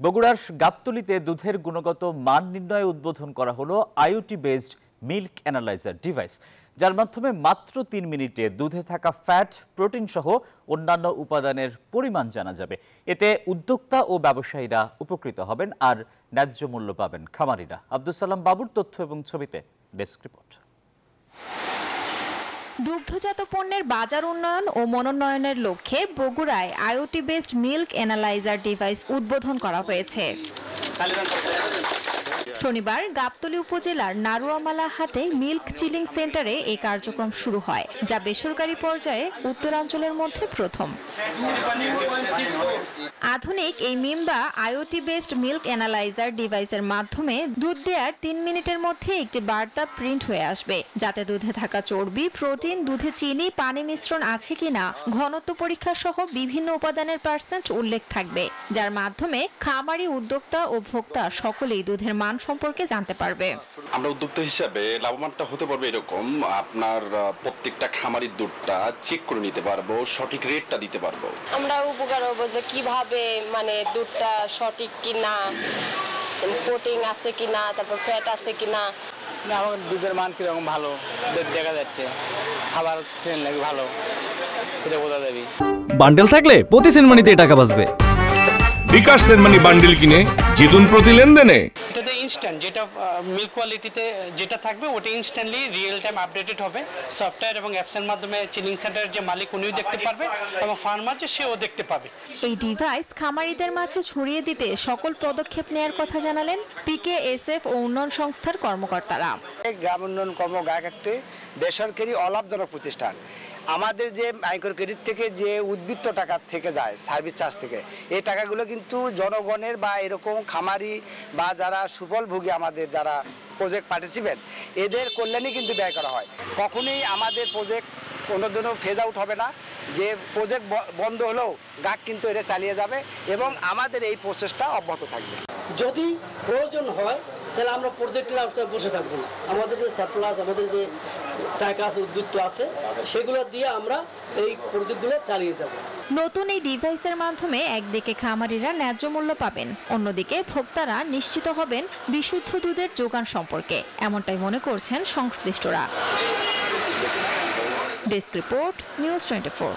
বগুড়ার গাবতলীতে দুধের গুণগত মান নির্ণয়ে উদ্বোধন করা হলো IoT based milk analyser device, যার মাধ্যমে মাত্র 3 মিনিটে দুধে থাকা ফ্যাট, প্রোটিন সহ অন্যান্য উপাদানের পরিমাণ জানা যাবে। এতে উদ্যোক্তা ও ব্যবসায়ীরা উপকৃত হবেন আর ন্যায্য মূল্য পাবেন খামারিরা। আব্দুল সালাম বাবুর তথ্য এবং ছবিতে ডেস্ক রিপোর্ট। দুগ্ধজাত পণ্যের বাজার উন্নয়ন ও মনোন্নয়নের লক্ষ্যে বগুড়ায় IoT based milk analyser device উদ্বোধন করা হয়েছে। শনিবার গাবতলী উপজেলার নারুয়ামালা হাটে মিল্ক চিলিং সেন্টারে এই কার্যক্রম শুরু হয়, যা বেসরকারি পর্যায়ে উত্তরাঞ্চলের মধ্যে প্রথম। আধুনিক এই মিম বা আইওটি বেসড মিল্ক অ্যানালাইজার ডিভাইসের মাধ্যমে দুধ দেওয়ার 3 মিনিটের মধ্যে একটি বার্তা প্রিন্ট হয়ে আসবে, যাতে দুধে থাকা চর্বি, প্রোটিন, দুধে চিনি, পানি মিশ্রণ আছে কিনা, ঘনত্ব পরীক্ষা সহ বিভিন্ন উপাদানের পার্সেন্ট উল্লেখ থাকবে, যার মাধ্যমে খামারি, উদ্যোক্তা ও ভোক্তা সকলেই দুধের মান সম্পর্কে জানতে পারবে। আমরা উদ্যোক্তা হিসাবে লাভবানটা হতে পারবে এরকম, আপনার প্রত্যেকটা খামারির দুধটা চেক করে নিতে পারবো, সঠিক রেটটা দিতে পারবো। আমরা উপকার হবো যে কিভাবে মানে দুধটা সঠিক কিনা, প্রোটিন আছে কিনা, তারপর ফ্যাট আছে কিনা। আমার দুধের মান কিরকম ভালো দেখা যাচ্ছে, খাবার ট্রেন লাগে ভালো, এটা বোঝা যাবে। বান্ডেল থাকলে প্রতি সেনমানিতে টাকা বাঁচবে। বিকাশ সেনমানি বান্ডেল কিনে জিতুন প্রতি লেনদেনে। এটাতে ইনস্ট্যান্ট, যেটা মিল্ক কোয়ালিটিতে যেটা থাকবে ওটা ইনস্ট্যান্টলি রিয়েল টাইম আপডেটেড হবে সফটওয়্যার এবং অ্যাপসের মাধ্যমে। চিলিং সেন্টারের যে মালিক উনিও দেখতে পারবে এবং ফার্মার যে সেও দেখতে পাবে। এই ডিভাইস খামারিদের মাঝে ছড়িয়ে দিতে সকল পদক্ষেপ নেয়ার কথা জানালেন পিকেএসএফ ও উন্নয়ন সংস্থার কর্মকর্তারা। গ্রাম উন্নয়ন কর্মকাণ্ড একটি বেসরকারি অলাভজনক প্রতিষ্ঠান। আমাদের যে আয়কর ক্রেডিট থেকে যে উদ্বৃত্ত টাকা থেকে যায় সার্ভিস চার্জ থেকে, এই টাকাগুলো কিন্তু জনগণের বা এরকম খামারি বা যারা সুফলভোগী আমাদের যারা প্রজেক্ট পার্টিসিপেন্ট, এদের কল্যাণে কিন্তু ব্যয় করা হয়। কখনোই আমাদের প্রজেক্ট কোনোদিনও ফেজ আউট হবে না, যে প্রজেক্ট বন্ধ হলেও গাক কিন্তু এটা চালিয়ে যাবে এবং আমাদের এই প্রচেষ্টা অব্যাহত থাকবে। যদি প্রয়োজন হয় তাহলে আমরা প্রজেক্টের আওতায় বসে থাকবো না। আমাদের যে সাপ্লাস, আমাদের যে টাকা আছে, উদ্বৃত্ত আছে, সেগুলো দিয়ে আমরা এই প্রজেক্টগুলো চালিয়ে যাব। নতুন এই ডিভাইসের মাধ্যমে একদিকে খামারিরা ন্যায্য মূল্য পাবেন, অন্যদিকে ভোক্তারা নিশ্চিত হবেন বিশুদ্ধ দুধের যোগান সম্পর্কে, এমনটাই মনে করছেন সংশ্লিষ্টরা। Desk report, news 24।